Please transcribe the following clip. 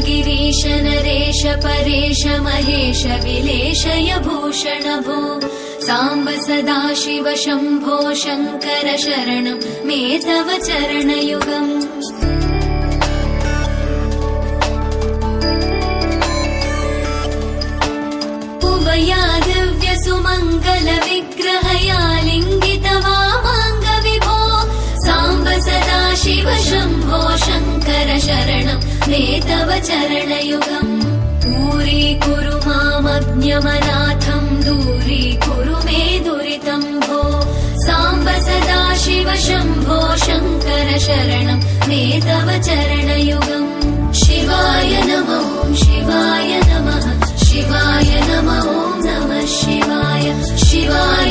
गिरीश नरेश परेश महेश विलेशय भूषण भो साम्ब सदाशिव शम्भो शङ्कर शरणं मे तव चरणयुगम् उमया दिव्य सुमङ्गल विग्रहया लिङ्गित वामाङ्ग विभो साम्ब सदाशिव शम्भो शङ्कर शरणं मे तव चरणयुगम् दूरीकुरु मामज्ञमनाथं दूरीकुरु मे दुरितं भो साम्ब सदाशिव शम्भो शङ्कर शरणं मे तव चरणयुगम् शिवाय नमः शिवाय नमः शिवाय नमः ॐ नमः शिवाय शिवाय